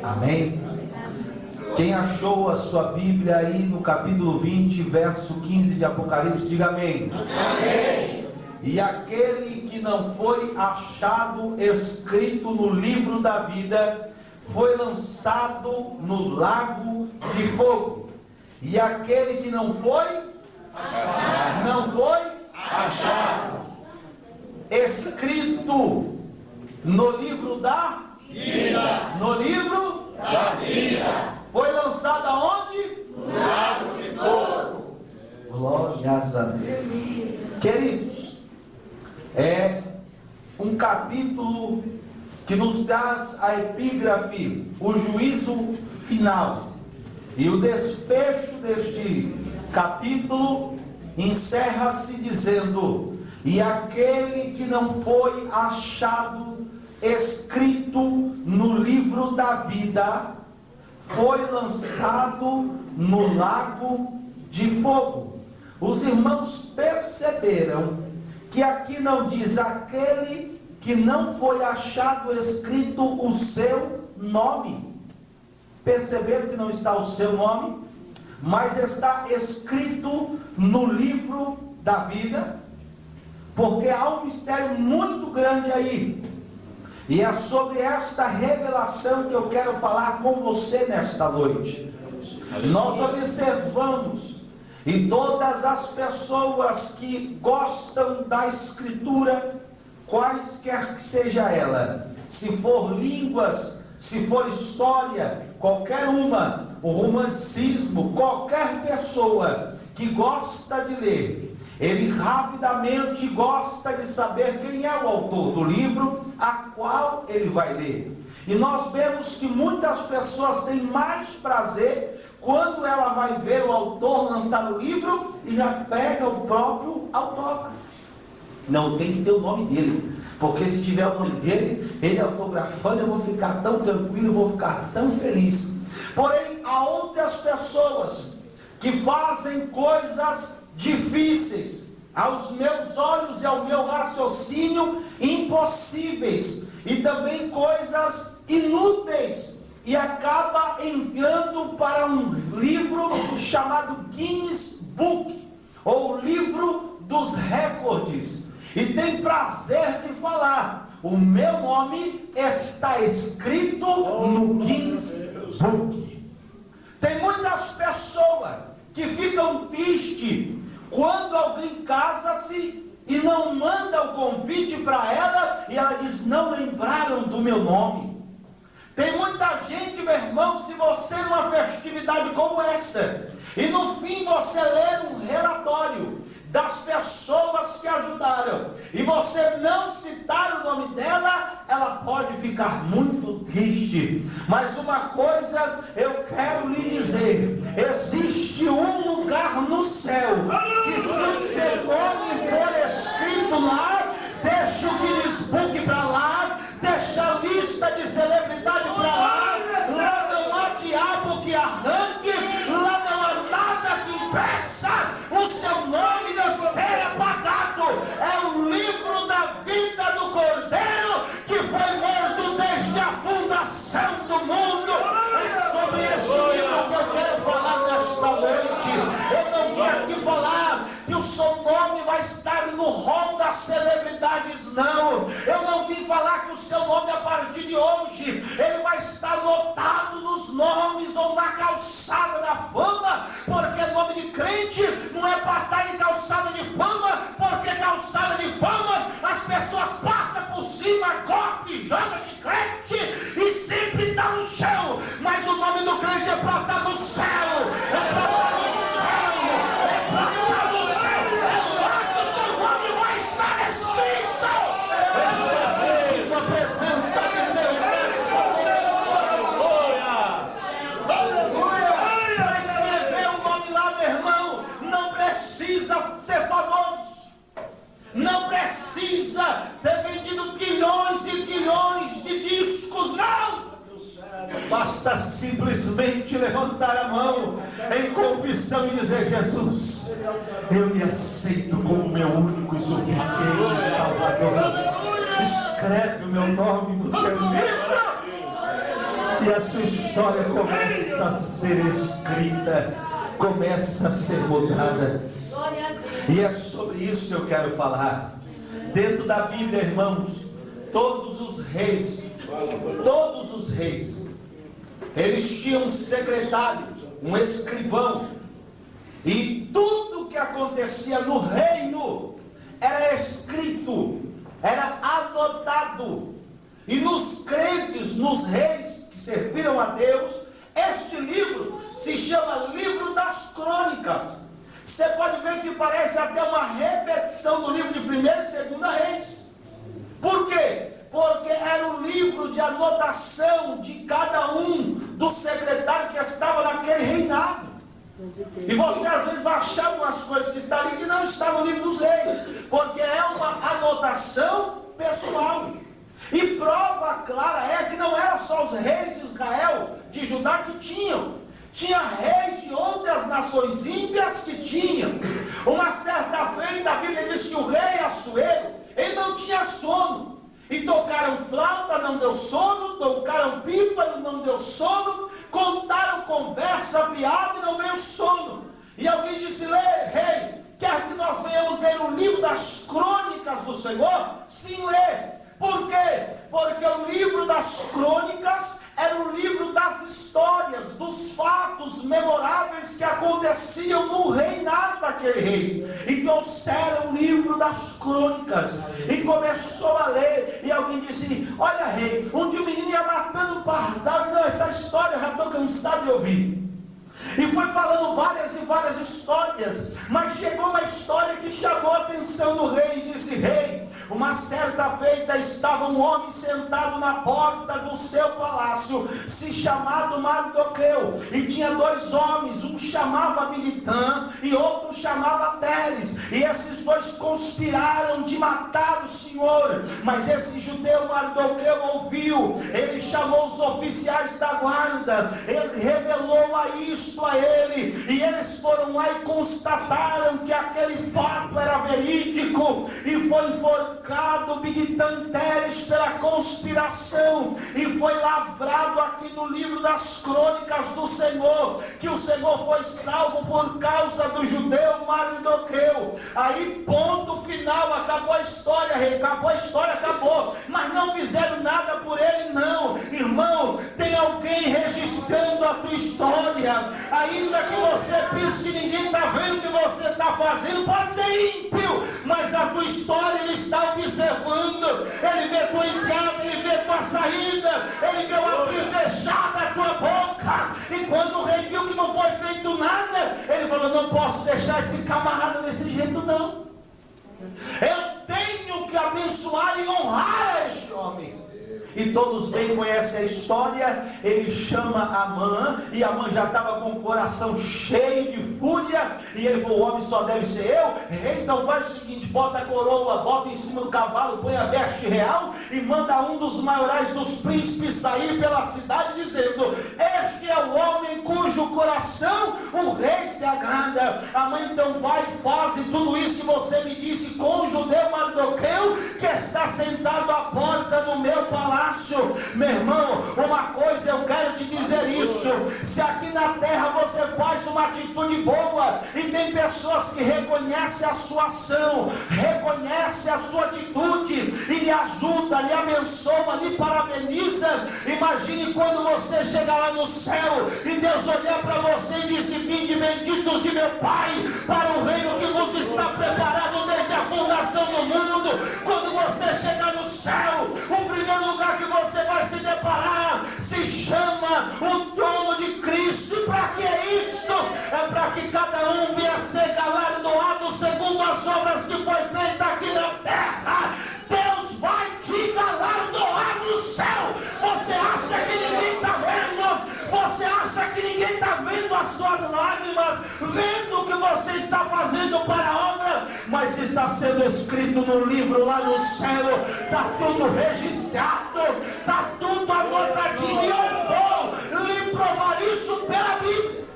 Amém? Quem achou a sua Bíblia aí no capítulo 20, verso 15 de Apocalipse, diga amém. Amém. E aquele que não foi achado escrito no livro da vida foi lançado no lago de fogo. E aquele que não foi achado escrito no livro da vida. No livro da vida. Foi lançado aonde? No lago de fogo. Glórias a Deus. Queridos, é um capítulo que nos traz a epígrafe, o juízo final. E o desfecho deste capítulo encerra-se dizendo: e aquele que não foi achado escrito no livro da vida foi lançado no lago de fogo. Os irmãos perceberam que aqui não diz aquele que não foi achado escrito o seu nome. Perceberam que não está o seu nome, mas está escrito no livro da vida? Porque há um mistério muito grande aí. E é sobre esta revelação que eu quero falar com você nesta noite. Nós observamos, e todas as pessoas que gostam da Escritura, quaisquer que seja ela, se for línguas, se for história, qualquer uma, o romanticismo, qualquer pessoa que gosta de ler, ele rapidamente gosta de saber quem é o autor do livro a qual ele vai ler. E nós vemos que muitas pessoas têm mais prazer quando ela vai ver o autor lançar o livro e já pega o próprio autógrafo. Não tem que ter o nome dele, porque se tiver o nome dele, ele autografando, eu vou ficar tão tranquilo, eu vou ficar tão feliz. Porém, há outras pessoas que fazem coisas difíceis, aos meus olhos e ao meu raciocínio, impossíveis, e também coisas inúteis, e acaba entrando para um livro chamado Guinness Book, ou livro dos recordes, e tem prazer de falar: o meu nome está escrito no Guinness Book. Tem muitas pessoas que ficam tristes quando alguém casa-se e não manda o convite para ela, e ela diz: não lembraram do meu nome. Tem muita gente, meu irmão, se você numa festividade como essa, e no fim você ler um relatório das pessoas que ajudaram, e você não citar o nome dela, ela pode ficar muito triste. Mas uma coisa eu quero lhe dizer: existe um lugar no céu, que se o seu nome for escrito lá, deixa o Guinness Book para lá, deixa a lista de celebridade para lá, lá não há diabo que arranque, lá não há nada que impeça o seu nome de ser apagado. É o livro da vida do Cordeiro, que foi morto desde a fundação do mundo. É sobre esse livro que eu quero falar nesta noite. Eu não vim aqui falar que o seu nome vai estar no rol das celebridades, não. Eu não vim falar que o seu nome a partir de hoje ele vai estar lotado nos nomes ou na calçada da fama, porque nome de crente não é para estar em calçada de fama, porque calçada de fama as pessoas passam por cima, cortam, jogam chiclete e sempre está no chão. Mas o nome do crente é para estar no céu, é para estar no céu, é para estar no céu, é lá que o seu nome vai estar escrito. Eu estou sentindo a presença de Deus nessa noite. Para escrever o nome lá, meu irmão, não precisa ser famoso, não precisa ter vendido quilhões e quilhões de discos, não. Basta simplesmente levantar a mão em confissão e dizer: Jesus, eu me aceito como meu único e suficiente Salvador. Escreve o meu nome no teu livro. E a sua história começa a ser escrita, começa a ser mudada. E é sobre isso que eu quero falar. Dentro da Bíblia, irmãos, todos os reis, eles tinham um secretário, um escrivão. E tudo que acontecia no reino era escrito, era anotado. E nos crentes, nos reis que serviram a Deus, este livro se chama Livro das Crônicas. Você pode ver que parece até uma repetição do livro de 1ª e 2ª Reis. Por quê? Porque era o livro de anotação de cada um dos secretários que estava naquele reinado. E você às vezes vai achar algumas coisas que estão ali que não estão no livro dos reis, porque é uma anotação pessoal. E prova clara é que não eram só os reis de Israel, de Judá que tinha reis de outras nações ímpias que tinham. Uma certa feita a Bíblia diz que o rei Assuero, ele não tinha sono. E tocaram flauta, não deu sono, tocaram pífano, não deu sono, contaram conversa, piada e não veio sono. E alguém disse: rei, quer que nós venhamos ler o livro das crônicas do Senhor? Sim, lê. Por quê? Porque o livro das crônicas era o livro das histórias, dos fatos memoráveis que aconteciam no reinado daquele rei. E trouxeram o livro das crônicas e começou a ler. E alguém disse: olha, rei, um dia o menino ia matando um pardal. Não, essa história eu já estou cansado de ouvir. E foi falando várias e várias histórias, mas chegou uma história que chamou a atenção do rei e disse: rei, uma certa feita estava um homem sentado na porta do seu palácio, se chamado Mardoqueu, e tinha 2 homens, um chamava Bilitã e outro chamava Teres, e esses 2 conspiraram de matar o Senhor. Mas esse judeu Mardoqueu ouviu, ele chamou os oficiais da guarda, ele revelou a isto a ele, e eles foram lá e constataram que aquele fato era verídico, e foi enforcado Bilitã Teres pela conspiração, e foi lavrado aqui no livro das crônicas do Senhor, que o Senhor foi salvo por causa do judeu Mardoqueu. Aí ponto final, acabou a história, rei, acabou a história, acabou, mas não fizeram nada por ele não. Irmão, tem alguém registrando a tua história, ainda que você pense que ninguém está vendo o que você está fazendo, pode ser ímpio, mas a tua história ele está observando, ele vê tua entrada, ele vê tua saída, ele vê o abrir e fechar da tua boca. E quando o rei viu que não foi feito nada, ele falou: não posso deixar esse camarada desse jeito não, eu tenho que abençoar e honrar a este homem. E todos bem conhecem a história. Ele chama Amã, e Amã já estava com o coração cheio de fúria, e ele falou: o homem só deve ser eu. Rei, então faz o seguinte, bota a coroa, bota em cima do cavalo, põe a veste real, e manda um dos maiorais dos príncipes sair pela cidade, dizendo: este é o homem cujo coração o rei se agrada. Amã então vai e faz tudo isso que você me disse com o judeu Mardoqueu, que está sentado à porta do meu palácio. Meu irmão, uma coisa eu quero te dizer isso: se aqui na terra você faz uma atitude boa, e tem pessoas que reconhecem a sua ação, reconhecem a sua atitude, e lhe ajuda, lhe abençoa, lhe parabeniza, imagine quando você chegar lá no céu, e Deus olhar para você e dizer: vinde benditos de meu Pai, para o reino que vos está preparado desde a fundação do mundo. Quando você chegar no céu, o primeiro lugar que você vai se deparar se chama o trono de Cristo. E para que é isto? É para que cada um venha a ser galardoado segundo as obras que foi feita aqui na terra. Deus vai te galardoar no céu. Você acha que ninguém está vendo? Você acha que ninguém está vendo as suas lágrimas, vendo o que você está fazendo para a obra? Mas está sendo escrito no livro lá no céu, está tudo registrado, está tudo anotadinho, e eu vou lhe provar isso pela Bíblia.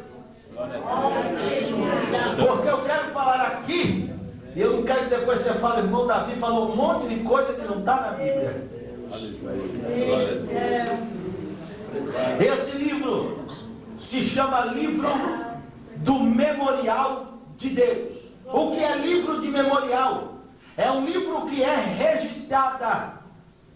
Porque eu quero falar aqui, e eu não quero que depois você fale: irmão Davi falou um monte de coisa que não está na Bíblia. Esse livro se chama Livro do Memorial de Deus. O que é livro de memorial? É um livro que é registrada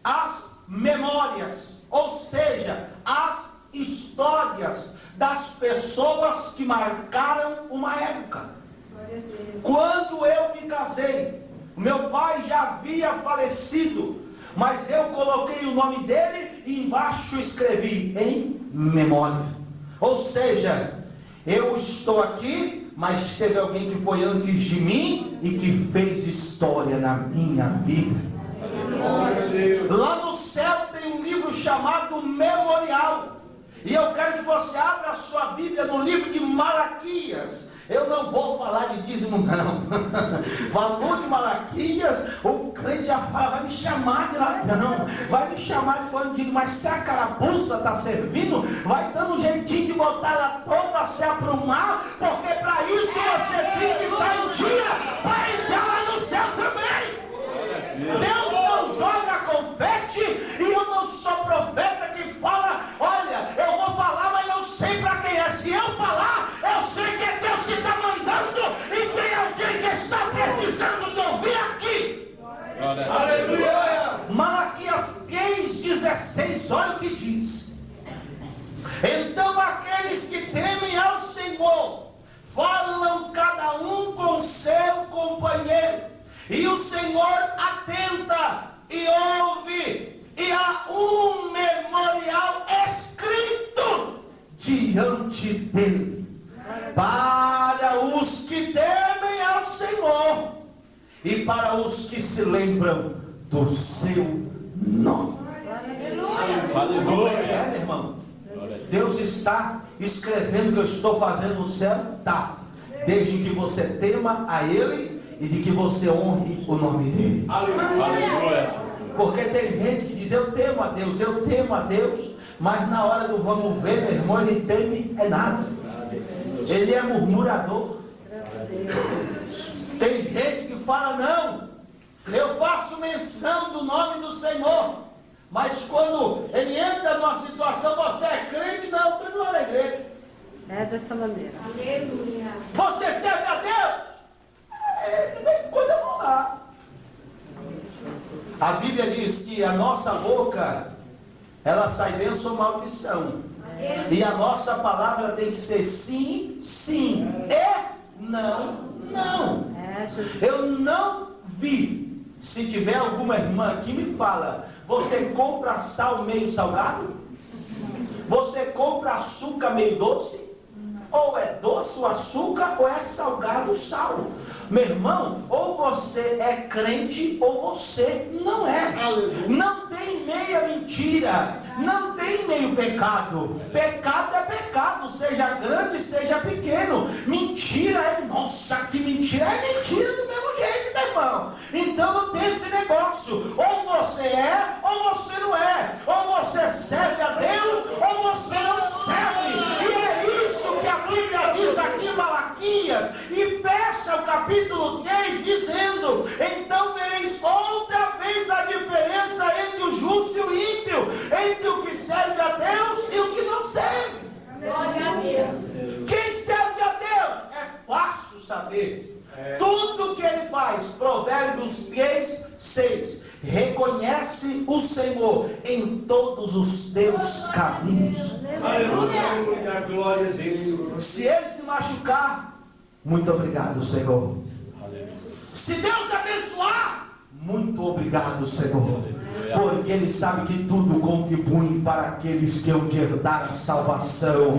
as memórias, ou seja, as histórias das pessoas que marcaram uma época. Quando eu me casei, meu pai já havia falecido, mas eu coloquei o nome dele e embaixo escrevi em memória. Ou seja, eu estou aqui, mas teve alguém que foi antes de mim e que fez história na minha vida. Lá no céu tem um livro chamado Memorial. E eu quero que você abra a sua Bíblia no livro de Malaquias. Eu não vou falar de dízimo, não. Falou de Malaquias, o crente já fala, vai me chamar de ladrão, vai me chamar de bandido, mas se a carapuça está servindo, vai dando um jeitinho de botar ela toda a se aprumar, porque para isso você tem que estar em dia, para entrar lá no céu também. Deus não joga confete, e eu não sou profeta que fala, olha, eu vou falar, mas não sei para quem é. Se eu falar, eu sei que é Deus que está mandando, e tem alguém que está precisando de ouvir aqui. Aleluia! Malaquias 3,16, olha o que diz. Então aqueles que temem ao Senhor falam cada um com seu companheiro, e o Senhor atenta e ouve, e há um memorial escrito diante dele, para os que temem ao Senhor, e para os que se lembram do seu nome. Aleluia! Meu irmão, Deus está escrevendo o que eu estou fazendo no céu? Tá. Desde que você tema a Ele e de que você honre o nome dele. Aleluia. Porque tem gente que diz, eu temo a Deus, mas na hora do vamos ver, meu irmão, ele teme é nada. Ele é murmurador. Tem gente que fala, não, eu faço menção do nome do Senhor, mas quando ele entra numa situação, você é crente? Não, você não é igreja. É dessa maneira. Aleluia. Você serve a Deus? Nem coisa vão lá. A Bíblia diz que a nossa boca, ela sai bênção ou maldição. E a nossa palavra tem que ser sim, sim, e não, não. Eu não vi. Se tiver alguma irmã aqui, me fala, você compra sal meio salgado? Você compra açúcar meio doce? Ou é doce o açúcar, ou é salgado o sal. Meu irmão, ou você é crente, ou você não é. Não tem meia mentira, não tem meio pecado. Pecado é pecado, seja grande, seja pequeno. Mentira é, nossa, que mentira, é mentira do mesmo jeito, meu irmão. Então não tem esse negócio, ou você é, ou você não é. Ou você serve a Deus, ou você não serve. E é isso que a Bíblia diz aqui em Malaquias, e fecha o capítulo 3 dizendo, então vereis outra vez a diferença entre o justo e o ímpio, entre o que serve a Deus e o que não serve. Glória a Deus. Quem serve a Deus é fácil saber. Tudo que ele faz, Provérbios 3:6, reconhece o Senhor em todos os teus caminhos. Aleluia. Glória a Deus. Se ele se machucar, muito obrigado, Senhor. Se Deus abençoar, muito obrigado, Senhor. Porque Ele sabe que tudo contribui para aqueles que hão de herdar a salvação.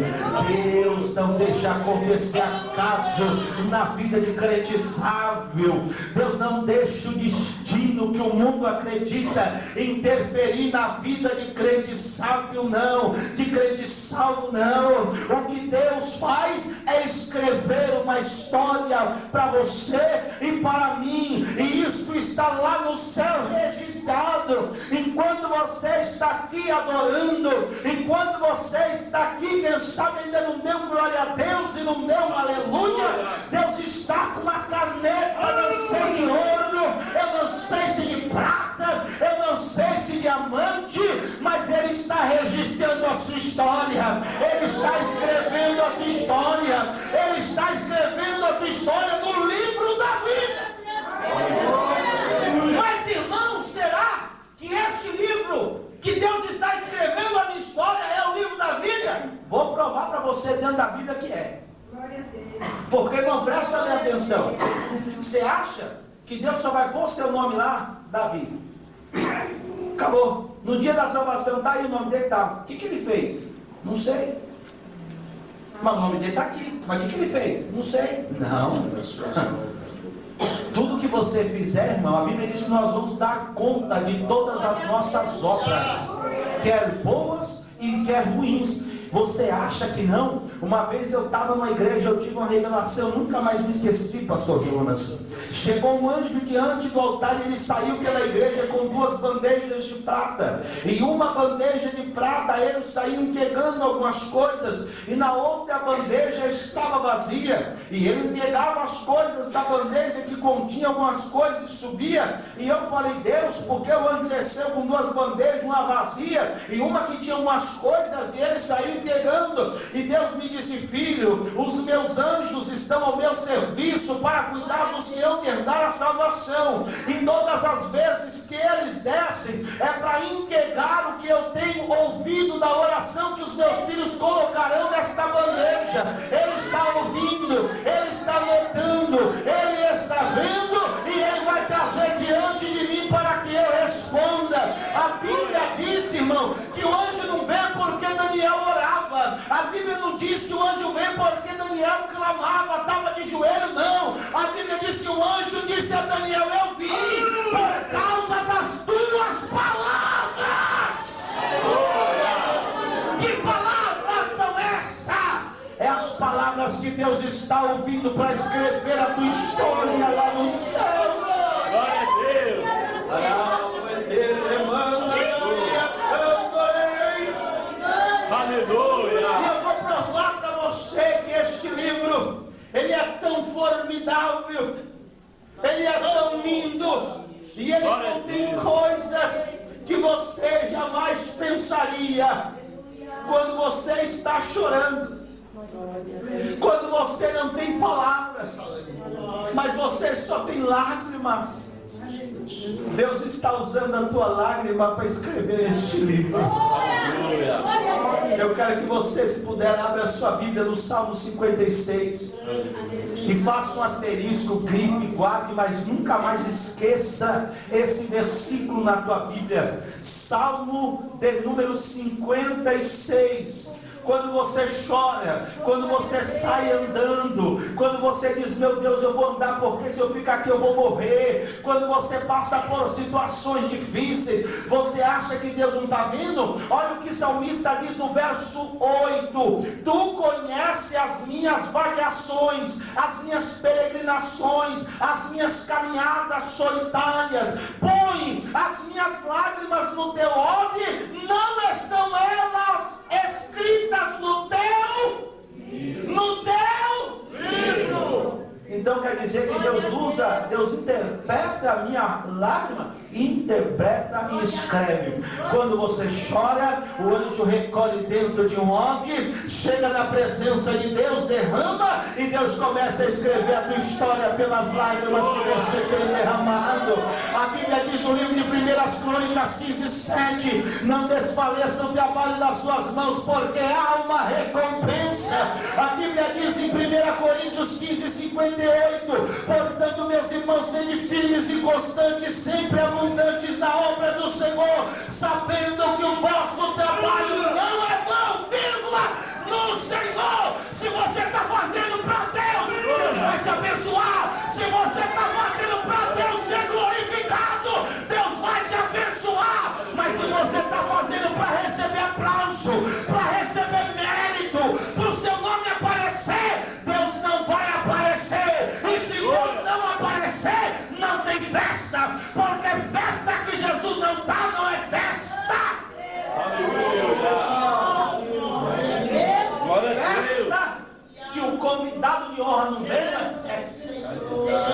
Deus não deixa acontecer acaso na vida de crente sábio. Deus não deixa o destino que o mundo acredita interferir na vida de crente sábio, não. De crente salvo, não. O que Deus faz é escrever uma história para você e para mim. E isso está lá no céu registrado. Enquanto você está aqui adorando, enquanto você está aqui, quem sabe ainda não deu glória a Deus e não deu um aleluia, Deus está com uma caneta, não sei de ouro, eu não sei se de prata, eu não sei se de diamante, mas Ele está registrando a sua história. Ele está escrevendo a tua história. Ele está escrevendo a tua história no livro da vida. Mas, irmão, será que este livro que Deus está escrevendo a minha história é o livro da vida? Vou provar para você dentro da Bíblia que é. Porque, irmão, presta bem atenção. Você acha que Deus só vai pôr o seu nome lá? Davi. Acabou. No dia da salvação, está aí o nome dele, tá. O que ele fez? Não sei. Mas o nome dele está aqui. Mas o que ele fez? Não sei. Não. Tudo que você fizer, irmão, a Bíblia diz que nós vamos dar conta de todas as nossas obras, quer boas e quer ruins. Você acha que não? Uma vez eu estava numa igreja, eu tive uma revelação, nunca mais me esqueci, pastor Jonas. Chegou um anjo diante do altar e ele saiu pela igreja com 2 bandejas de prata. E uma bandeja de prata ele saiu entregando algumas coisas, e na outra bandeja estava vazia. E ele entregava as coisas da bandeja que continha algumas coisas e subia. E eu falei, Deus, porque o anjo desceu com 2 bandejas, uma vazia e uma que tinha umas coisas, e ele saiu entregando? E Deus me disse, filho, os meus anjos estão ao meu serviço para cuidar do que eu herdar a salvação. E todas as vezes que eles descem é para entregar o que eu tenho ouvido da oração que os meus filhos colocarão nesta bandeja. Ele está ouvindo, ele está notando, ele está vendo, e ele vai trazer diante de mim para que eu responda. A Bíblia diz, irmão, que o anjo não vem porque Daniel orava. A Bíblia não diz que o anjo vem porque Daniel clamava, estava de joelho, não. A Bíblia diz que o anjo disse a Daniel, eu vim por causa das tuas palavras. Que palavras são essas? É as palavras que Deus está ouvindo para escrever a tua história lá no céu. Glória a Deus. Aleluia. E eu vou provar para você que este livro, ele é tão formidável, ele é tão lindo, e ele contém coisas que você jamais pensaria. Quando você está chorando, quando você não tem palavras, mas você só tem lágrimas, Deus está usando a tua lágrima para escrever este livro. Eu quero que você, se puder, abra a sua Bíblia no Salmo 56 e faça um asterisco, grife, guarde, mas nunca mais esqueça esse versículo na tua Bíblia. Salmo de número 56. Quando você chora, quando você sai andando, quando você diz, meu Deus, eu vou andar porque se eu ficar aqui eu vou morrer. Quando você passa por situações difíceis, você acha que Deus não está vendo? Olha o que o salmista diz no verso 8: Tu conheces as minhas variações, as minhas peregrinações, as minhas caminhadas solitárias. Põe as minhas lágrimas no teu odre, não estão elas escritas no teu livro. Então quer dizer que Deus interpreta a minha lágrima, interpreta e escreve. Quando você chora, o anjo recolhe dentro de um odre, chega na presença de Deus, derrama, e Deus começa a escrever a tua história pelas lágrimas que você tem derramado. A Bíblia diz no livro de 1 Crônicas 15:7, não desfaleça o trabalho das suas mãos, porque há uma recompensa. A Bíblia diz em 1 Coríntios 15:58, portanto, meus irmãos, sede firmes e constantes, sempre abundantes na obra do Senhor, sabendo que o vosso trabalho não é vão, vírgula, no Senhor. Se você está fazendo para Deus, Deus vai te abençoar. Se você está fazendo para Deus ser glorificado, Deus vai te abençoar. Mas se você está fazendo para receber aplauso, para receber mérito, para o seu nome aparecer, Deus não vai aparecer. E se Deus não aparecer, não tem festa, porque festa que Jesus não dá não é festa. Festa que o convidado de honra não vem, é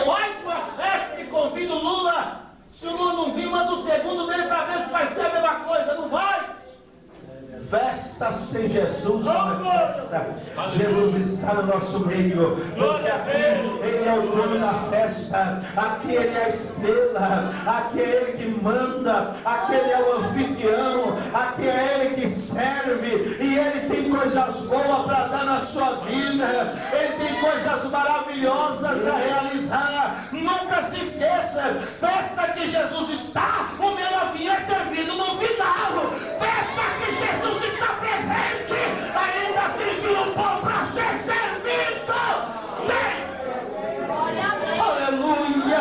faz uma festa e convida o Lula. Se o Lula não vir, manda o segundo dele para ver se vai ser a mesma coisa. Não vai. Festa sem Jesus não é festa. Jesus está no nosso meio, porque aqui Ele é o dono da festa, aqui Ele é a estrela, aqui é Ele que manda, aqui Ele é o anfitrião, aqui é Ele que serve, e Ele tem coisas boas para dar na sua vida, Ele tem coisas maravilhosas a realizar. Nunca se esqueça, festa que Jesus está, o melhor vinho é servido no final. Festa que Jesus está presente, ainda tem vinho bom para ser servido. Tem. Aleluia.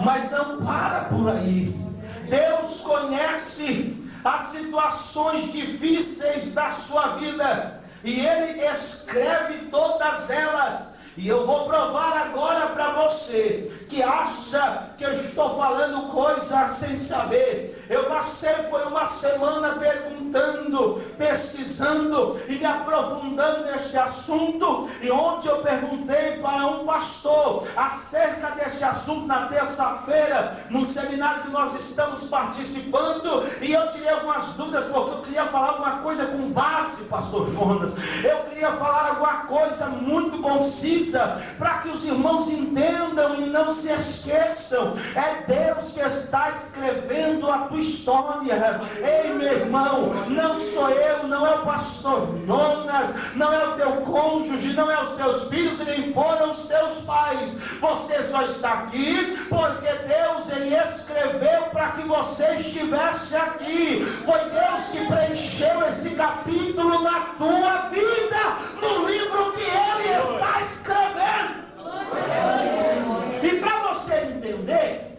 Mas não para por aí. Deus conhece as situações difíceis da sua vida e Ele escreve todas elas. E eu vou provar agora para você que acha que eu estou falando coisa sem saber. Eu passei, foi uma semana perguntando, pesquisando e me aprofundando neste assunto. E ontem eu perguntei para um pastor acerca desse assunto na terça-feira, num seminário que nós estamos participando. E eu tirei algumas dúvidas, porque eu queria falar alguma coisa com base, pastor Jonas. Eu queria falar alguma coisa muito concisa, para que os irmãos entendam e não se esqueçam. É Deus que está escrevendo a tua história. Ei, meu irmão, não sou eu, não é o pastor Jonas, não é o teu cônjuge, não é os teus filhos e nem foram os teus pais. Você só está aqui porque Deus, Ele escreveu para que você estivesse aqui. Foi Deus que preencheu esse capítulo na tua vida, no livro que Ele está escrevendo. E para você entender,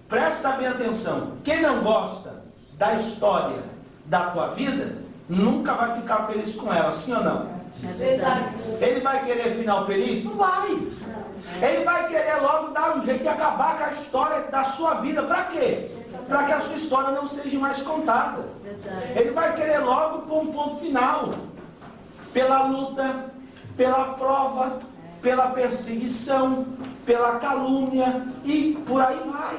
presta bem atenção. Quem não gosta da história da tua vida, nunca vai ficar feliz com ela, sim ou não? É verdade. Ele vai querer final feliz? Não vai. Ele vai querer logo dar um jeito de acabar com a história da sua vida. Para quê? Para que a sua história não seja mais contada. Ele vai querer logo pôr um ponto final. Pela luta, pela prova, pela perseguição, pela calúnia e por aí vai.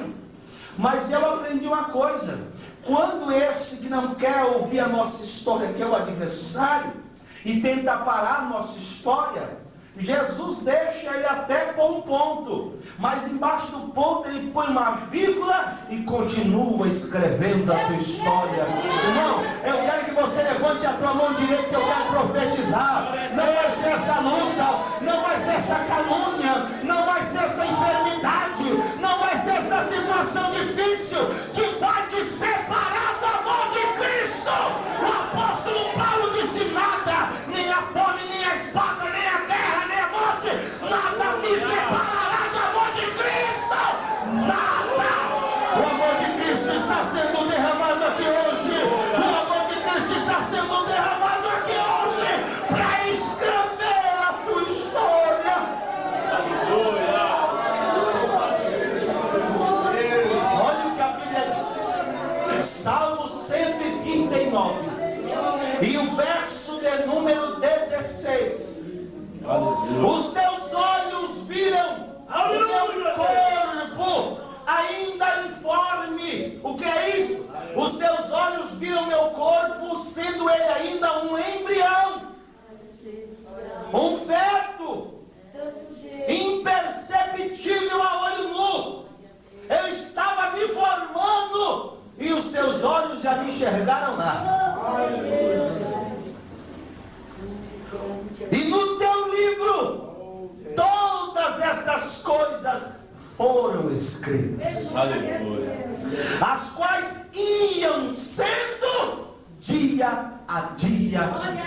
Mas eu aprendi uma coisa: quando esse que não quer ouvir a nossa história, que é o adversário, e tenta parar a nossa história, Jesus deixa ele até pôr um ponto, mas embaixo do ponto ele põe uma vírgula e continua escrevendo a tua história. Irmão, eu quero que você levante a tua mão direita, que eu quero profetizar. Não vai ser essa luta, não vai ser essa calúnia, não vai ser essa enfermidade, não vai ser essa situação difícil que vai te separar do amor de Cristo. O apóstolo Paulo disse: nada, nem a fome, nem a espada, nem a guerra, nem a morte, nada me separará do amor de Cristo. Nada. O amor de Cristo está sendo derramado aqui hoje. O amor de Cristo está sendo derramado aqui hoje para escrever a tua história. Olha o que a Bíblia diz. Salmo 139 e o verso de número 16. Os teus olhos viram o meu corpo ainda informe. O que é isso? Os teus olhos viram meu corpo, sendo ele ainda um embrião, um feto, imperceptível a olho nu. Eu estava me formando e os teus olhos já me enxergaram lá. E no teu livro todas estas coisas foram escritas. Aleluia. As quais iam sendo dia a dia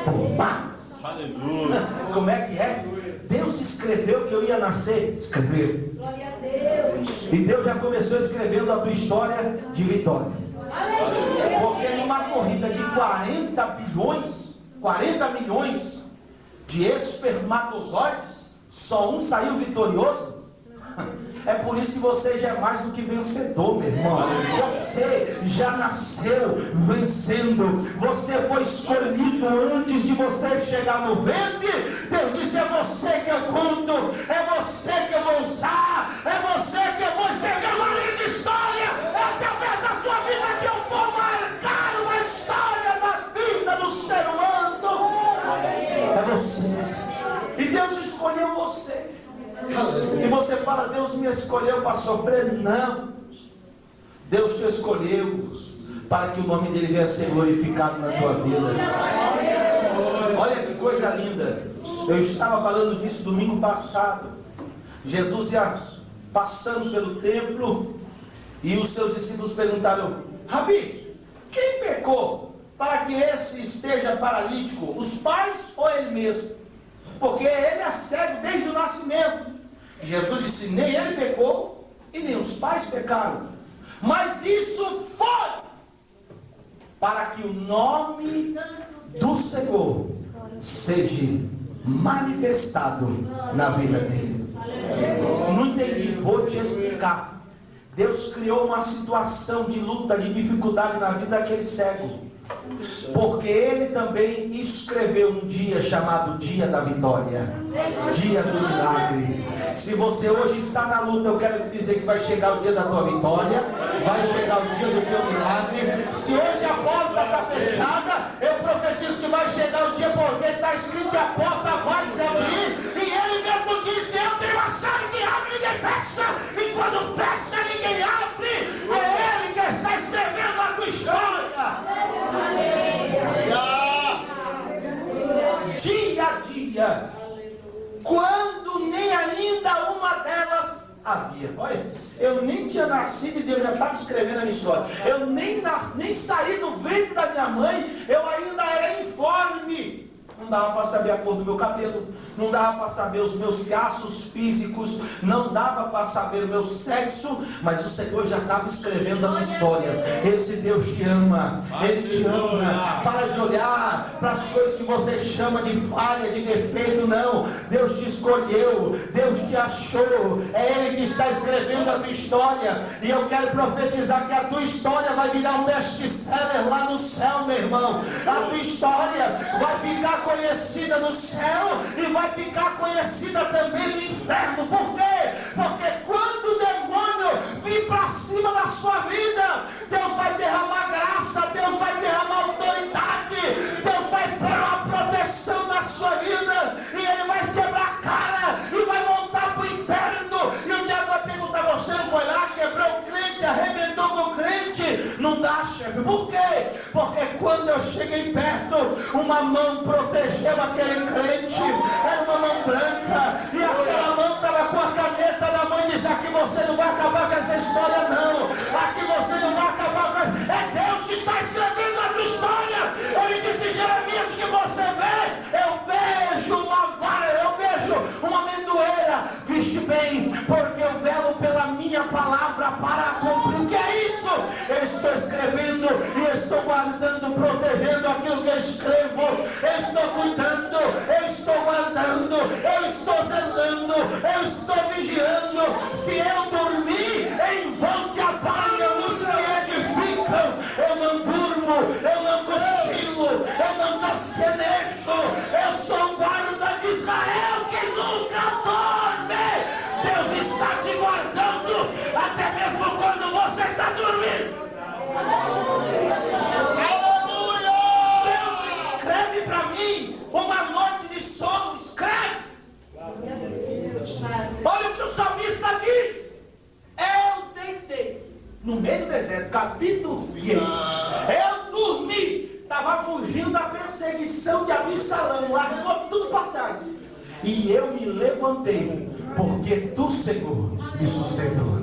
formadas. Aleluia. Como é que é? Deus escreveu que eu ia nascer. Escreveu. Glória a Deus. E Deus já começou escrevendo a tua história de vitória. Aleluia. Porque numa corrida de 40 milhões de espermatozoides, só um saiu vitorioso. É por isso que você já é mais do que vencedor, meu irmão. Você já nasceu vencendo. Você foi escolhido antes de você chegar no ventre. Deus diz: é você que eu conto, é você que eu vou usar, é você que eu vou escrever uma linda história. É através da sua vida que eu vou marcar uma história da vida E você fala, Deus me escolheu para sofrer? Não. Deus te escolheu para que o nome dele venha a ser glorificado na tua vida. Olha que coisa linda. Eu estava falando disso domingo passado. Jesus ia passando pelo templo e os seus discípulos perguntaram: Rabi, quem pecou para que esse esteja paralítico? Os pais ou ele mesmo? Porque ele é cego desde o nascimento. Jesus disse: nem ele pecou e nem os pais pecaram, mas isso foi para que o nome do Senhor seja manifestado na vida dele. Não entendi, vou te explicar. Deus criou uma situação de luta, de dificuldade na vida daquele cego, porque ele também escreveu um dia chamado dia da vitória, dia do milagre. Se você hoje está na luta, eu quero te dizer que vai chegar o dia da tua vitória, vai chegar o dia do teu milagre. Se hoje a porta está fechada, eu profetizo que vai chegar o dia, porque está escrito que a porta vai se abrir, e ele mesmo disse: eu tenho a chave que abre e ninguém fecha, e quando fecha ninguém abre. É ele que está escrevendo a tua história. Dia a dia, quando nem ainda uma delas havia. Olha, eu nem tinha nascido e Deus já estava escrevendo a minha história. Eu nem saí do ventre da minha mãe, eu ainda era informe. Não dava para saber a cor do meu cabelo, não dava para saber os meus traços físicos, não dava para saber o meu sexo, mas o Senhor já estava escrevendo a minha história. Esse Deus te ama, Ele te ama. Para de olhar para as coisas que você chama de falha, de defeito. Não, Deus te escolheu, Deus te achou, é Ele que está escrevendo a tua história. E eu quero profetizar que a tua história vai virar um best-seller lá no céu, meu irmão. A tua história vai ficar conhecida no céu e vai ficar conhecida também no inferno. Por quê? Porque quando o demônio vir para cima da sua vida, Deus vai derramar graça, Deus vai derramar autoridade, Deus vai pôr uma proteção na sua vida, e ele vai quebrar a cara e vai voltar para o inferno. E o diabo vai perguntar: você não foi lá, quebrou o crente, arrebentou com o crente? Não dá, chefe. Por quê? Porque quando eu cheguei perto, uma mão protegeu aquele crente, era uma mão branca, e aquela mão estava com a caneta na mão e disse: aqui você não vai acabar com essa história não, aqui você não vai acabar com essa... É Deus que está escrevendo a tua história. Ele disse: Jeremias, que você vê, eu vejo uma vara, eu vejo uma amendoeira, viste bem, porque eu velo pela minha palavra para cumprir. O que é isso? Eu estou escrevendo e estou guardando, protegendo aquilo que eu escrevo. Eu estou cuidando, eu estou guardando, eu estou zelando, eu estou vigiando. Se eu dormir, em vão que apagam os que edificam. Eu não durmo, eu não cochilo, eu não tosquenejo. Eu sou o guarda de Israel que nunca dorme. Deus está te guardando, até mesmo quando você está dormindo. Escreve para mim uma noite de sono, escreve. Olha o que o salmista diz: eu deitei no meio do deserto, capítulo 20. Eu dormi, estava fugindo da perseguição de Absalão, largou tudo para trás, e eu me levantei, porque tu, Senhor, me sustentou.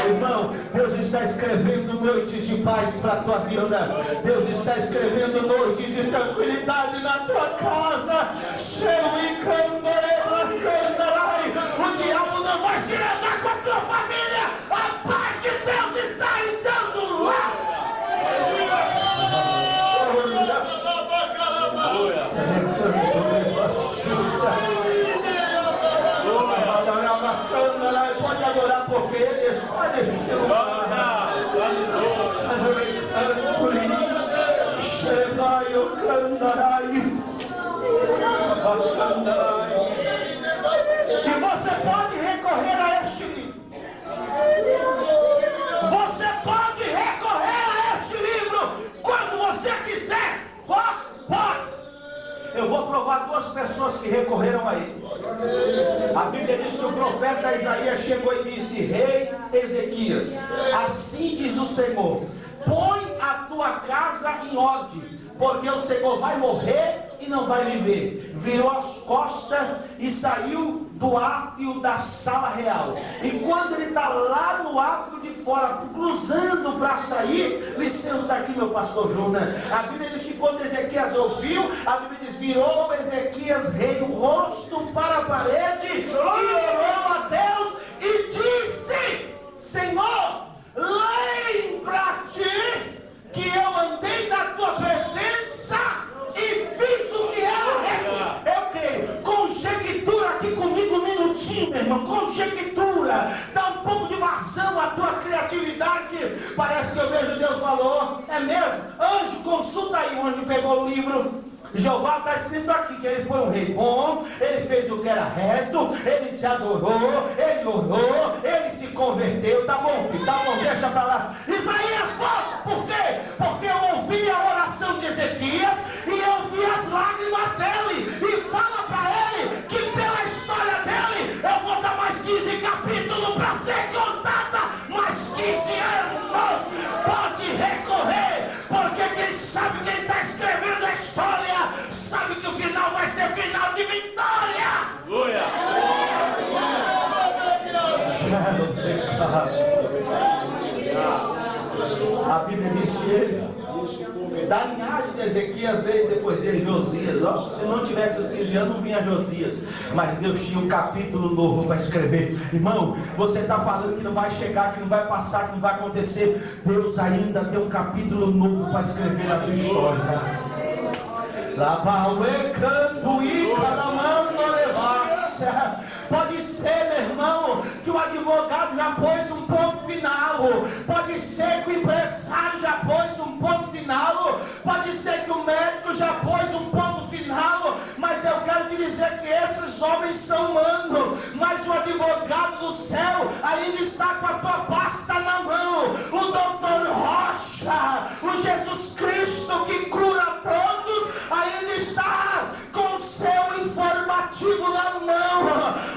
Irmão, Deus está escrevendo noites de paz para a tua vida. Deus está escrevendo noites de tranquilidade na tua casa. O diabo não vai se andar com a tua família. A paz de Deus está entrando lá. Pode adorar, porque Ele está neste lugar. E você pode recorrer a este livro. Você pode recorrer a este livro quando você quiser. Pode. Eu vou provar duas pessoas que recorreram a ele. A Bíblia diz que o profeta Isaías chegou e disse: Rei Ezequias, assim diz o Senhor, põe a tua casa em ordem, porque o Senhor vai morrer e não vai viver. Virou as costas e saiu do átrio da sala real. E quando ele está lá no átrio de fora, cruzando para sair, licença aqui, meu pastor Jonas, a Bíblia diz que quando Ezequias ouviu, a Bíblia diz: virou Ezequias rei o rosto para a parede e orou a Deus e disse: Senhor, lembra-te que eu andei na tua presença e fiz o que era reto. É o que? Conjectura aqui comigo um minutinho, meu irmão. Conjectura. Dá um pouco de vazão à tua criatividade. Parece que eu vejo Deus falou. É mesmo? Anjo, consulta aí onde pegou o livro. Jeová está escrito aqui que ele foi um rei bom, ele fez o que era reto, ele te adorou, ele orou, ele se converteu. Tá bom, filho, tá bom, deixa para lá. Isaías, volta, por quê? Porque eu ouvi a oração de Ezequias e eu vi as lágrimas dele. E fala para ele que pela história dele eu vou dar mais 15 capítulos para ser contada, mais 15 anos. Pode recorrer, porque quem sabe quem está escrevendo a história sabe que o final vai ser final de vitória. Aleluia. A Bíblia diz que ele, da linhagem de Ezequias, veio depois dele Josias. Ó, se não tivesse os 15 anos, não vinha Josias. Mas Deus tinha um capítulo novo para escrever. Irmão, você está falando que não vai chegar, que não vai passar, que não vai acontecer. Deus ainda tem um capítulo novo para escrever na tua história. Pode ser, meu irmão, que o advogado já pôs um ponto final. Pode ser que o empresário já pôs um ponto final. Pode ser que o médico já pôs um ponto final. Mas eu quero te dizer que esses homens são humanos. Mas o advogado do céu ainda está com a tua pasta na mão. O doutor Rocha, o Jesus Cristo que cura todos, ainda está com o seu informativo na mão.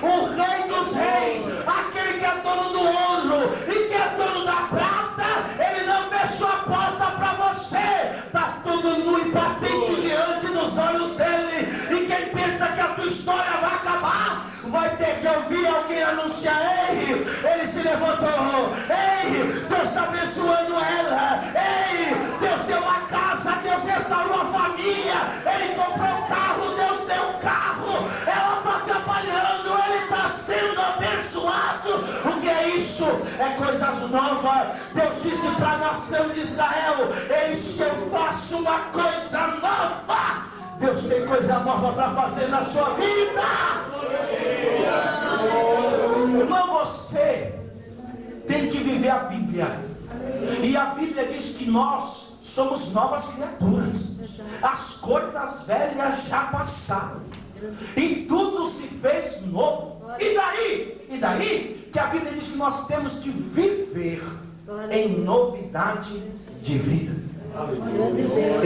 O Rei dos Reis, aquele que é dono do ouro e que é dono da prata, ele não fechou a porta para você. Está tudo nu e patente diante dos olhos dele. E quem pensa que a tua história vai acabar, vai ter que ouvir alguém anunciar: ei, ele se levantou, ei, Deus está abençoando ela, ei, Deus deu uma casa, Deus restaurou a família, ele comprou um carro, Deus deu um carro, ela está trabalhando, ele está sendo abençoado. O que é isso? É coisas novas. Deus disse para a nação de Israel: eis que eu faço uma coisa nova. Deus tem coisa nova para fazer na sua vida. Irmão, você tem que viver a Bíblia. E a Bíblia diz que nós somos novas criaturas. As coisas velhas já passaram e tudo se fez novo. E daí? E daí que a Bíblia diz que nós temos que viver em novidade de vida.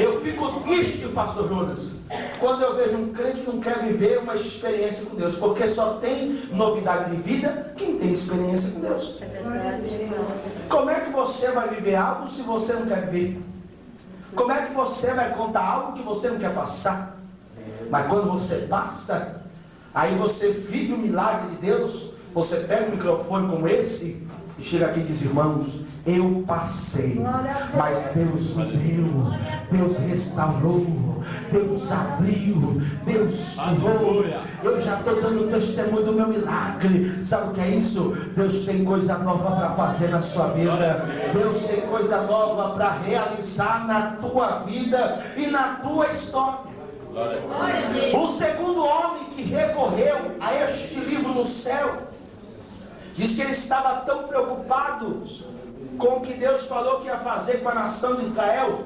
Eu fico triste, pastor Jonas, quando eu vejo um crente que não quer viver uma experiência com Deus, porque só tem novidade de vida quem tem experiência com Deus. Como é que você vai viver algo se você não quer viver? Como é que você vai contar algo que você não quer passar? Mas quando você passa, aí você vive o milagre de Deus. Você pega um microfone como esse e chega aqui e diz: irmãos, eu passei, mas Deus me deu, Deus restaurou, Deus abriu, Deus curou. Eu já estou dando testemunho do meu milagre. Sabe o que é isso? Deus tem coisa nova para fazer na sua vida. Deus tem coisa nova para realizar na tua vida e na tua história. O segundo homem que recorreu a este livro no céu, diz que ele estava tão preocupado com o que Deus falou que ia fazer com a nação de Israel,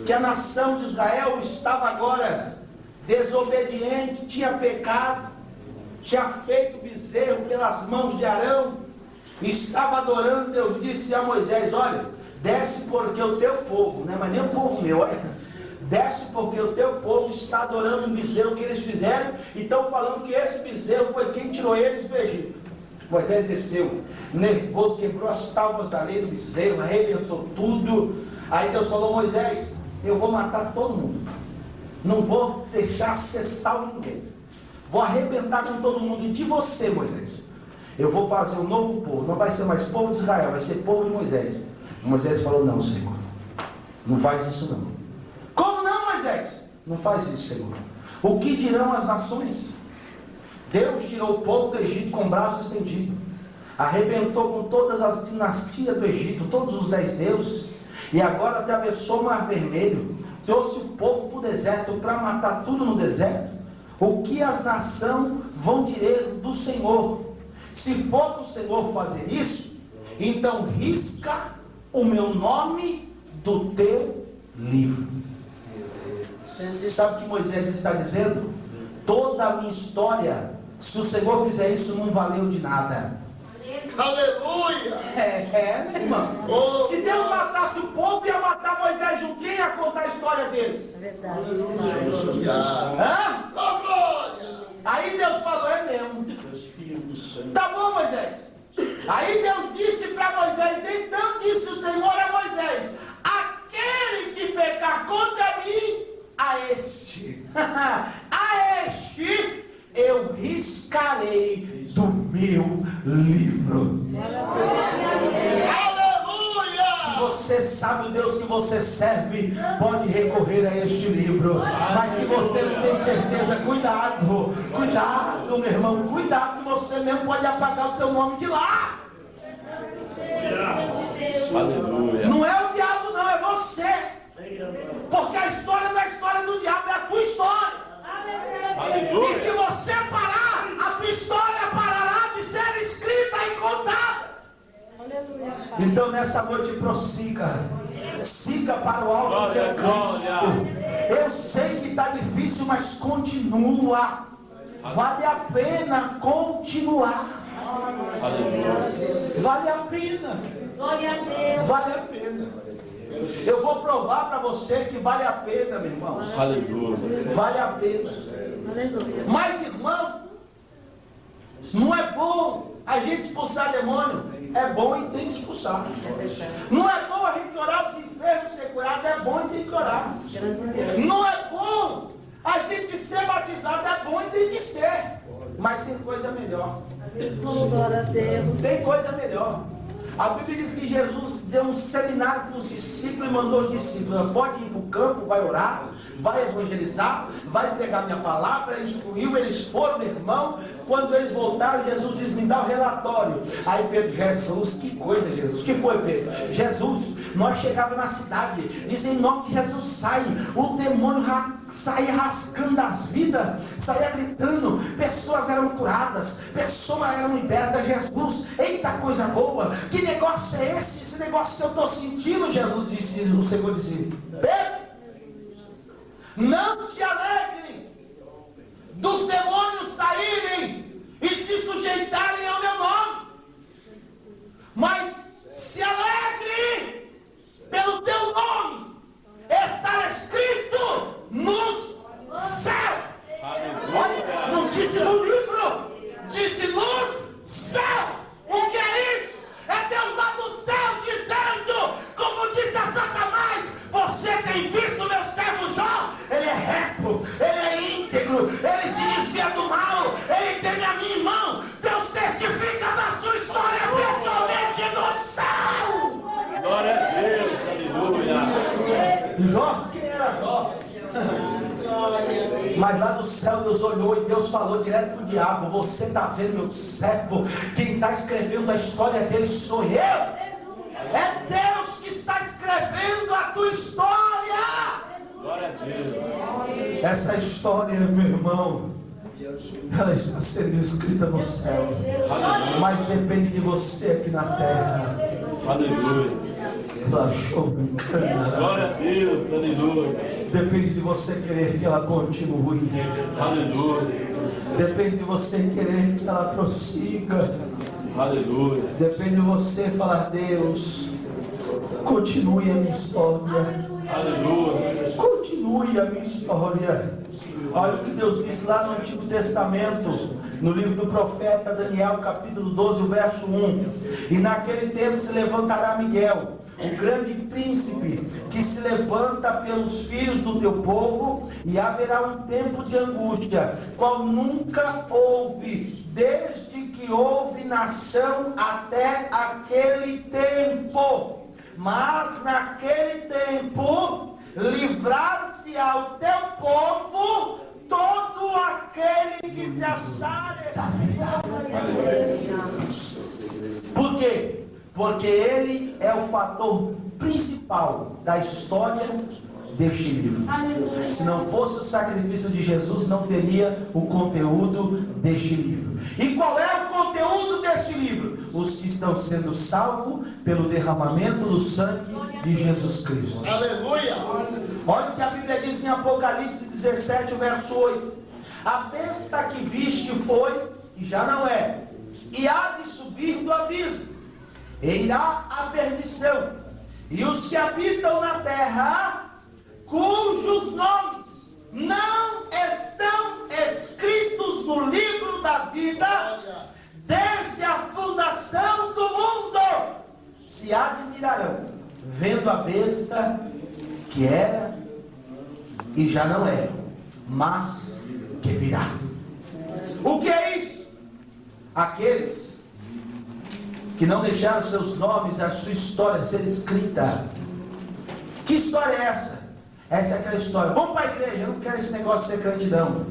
que a nação de Israel estava agora desobediente, tinha pecado, tinha feito bezerro pelas mãos de Arão, estava adorando. Deus disse a Moisés: olha, desce, porque o teu povo, não é mais nem o povo meu, olha, desce porque o teu povo está adorando um bezerro que eles fizeram, e estão falando que esse bezerro foi quem tirou eles do Egito. Moisés desceu, nervoso, quebrou as tábuas da lei do bezerro, arrebentou tudo. Aí Deus falou: Moisés, eu vou matar todo mundo, não vou deixar ser salvo ninguém, vou arrebentar com todo mundo. E de você, Moisés, eu vou fazer um novo povo, não vai ser mais povo de Israel, vai ser povo de Moisés. Moisés falou: não, Senhor, não faz isso não. Como não, Moisés? Não faz isso, Senhor. O que dirão as nações? Deus tirou o povo do Egito com o braço estendido, arrebentou com todas as dinastias do Egito, todos os 10 deuses, e agora atravessou o Mar Vermelho, trouxe o povo para o deserto, para matar tudo no deserto. O que as nações vão dizer do Senhor? Se for para o Senhor fazer isso, então risca o meu nome do teu livro. Sabe o que Moisés está dizendo? Toda a minha história, se o Senhor fizer isso, não valeu de nada. Aleluia! Meu irmão. Se Deus matasse o povo, ia matar Moisés junto. Quem ia contar a história deles? É verdade. Hã? Oh, glória! Aí Deus falou: é mesmo. Tá bom, Moisés. Aí Deus disse para Moisés: então disse o Senhor a Moisés: aquele que pecar contra mim, a este eu riscarei do meu livro. Aleluia! Se você sabe o Deus que você serve, pode recorrer a este livro. Mas se você não tem certeza, cuidado, meu irmão, cuidado, que você mesmo pode apagar o teu nome de lá. Aleluia. Não é o diabo não, é você. Porque a história não é a história do diabo, é a tua história. Aleluia. E se você parar, a tua história parará de ser escrita e contada. Então nessa noite prossiga, siga para o alto que é Cristo. Eu sei que está difícil, mas continua. Vale a pena continuar. Aleluia. Vale a pena. Glória a Deus. Vale a pena. Eu vou provar para você que vale a pena, meu irmão. Aleluia. Vale a pena. Aleluia. Mas, irmão, não é bom a gente expulsar demônio. É bom e tem que expulsar. Não é bom a gente orar os enfermos ser curados. É bom e tem que orar. Não é bom a gente ser batizado. É bom e tem que ser. Mas tem coisa melhor. Glória a Deus. Tem coisa melhor. A Bíblia diz que Jesus deu um seminário para os discípulos e mandou os discípulos: pode ir para o campo, vai orar, vai evangelizar, vai pregar minha palavra. Ele instruiu, eles foram, meu irmão. Quando eles voltaram, Jesus disse: me dá o relatório. Aí Pedro: Jesus, que coisa, Jesus. Que foi, Pedro? Jesus, nós chegávamos na cidade, diz em nome de Jesus, sai. O demônio saía rascando as vidas, saía gritando, pessoas eram curadas, pessoas eram libertas. Jesus, eita coisa boa, que negócio é esse? Esse negócio que eu estou sentindo. Jesus disse, o Senhor disse: Pedro, não te alegre dos demônios saírem e se sujeitarem ao meu nome, mas se alegre pelo teu nome estar escrito nos céus. Olha, não disse no livro, disse nos céus. O que é isso? É Deus lá do céu dizendo, como disse a Satanás: você tem visto meu servo Jó? Ele é reto, ele é íntegro, ele se desvia do mal, ele teme a minha mão. Deus testifica da sua história pessoalmente no céu. Glória a Deus. Aleluia. Jó, quem era Jó? Mas lá no céu Deus olhou e Deus falou direto para o diabo: você está vendo meu servo? Quem está escrevendo a história dele sou eu. É Deus que está escrevendo a tua história. Glória a Deus. Essa história, meu irmão, ela está sendo escrita no céu, mas depende de você aqui na terra. Aleluia. Glória a Deus. Aleluia. Depende de você querer que ela continue. Aleluia. Depende de você querer que ela prossiga. Aleluia. Depende de você falar: Deus, continue a minha história. Aleluia. Continue continue a minha história. Olha o que Deus disse lá no Antigo Testamento, no livro do profeta Daniel, capítulo 12, verso 1. E naquele tempo se levantará Miguel, o grande príncipe, que se levanta pelos filhos do teu povo, e haverá um tempo de angústia, qual nunca houve, desde que houve nação até aquele tempo. Mas naquele tempo livrar-se ao teu povo todo aquele que se achar Por quê? Porque ele é o fator principal da história deste livro. Se não fosse o sacrifício de Jesus, não teria o conteúdo deste livro. E qual é o conteúdo deste livro? Os que estão sendo salvos pelo derramamento do sangue de Jesus Cristo. Aleluia. Olha o que a Bíblia diz em Apocalipse 17, verso 8. A besta que viste foi, e já não é, e há de subir do abismo, e irá à perdição. E os que habitam na terra, cujos nomes não estão escritos no livro da vida, desde a fundação do mundo, se admirarão, vendo a besta que era e já não é, mas que virá. O que é isso? Aqueles que não deixaram seus nomes, a sua história ser escrita. Que história é essa? Essa é aquela história: vamos para a igreja, eu não quero esse negócio de ser crente não.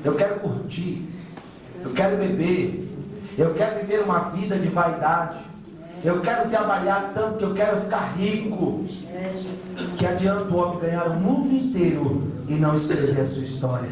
Eu quero curtir, eu quero beber, eu quero viver uma vida de vaidade, eu quero trabalhar tanto que eu quero ficar rico. Que adianta o homem ganhar o mundo inteiro e não escrever a sua história?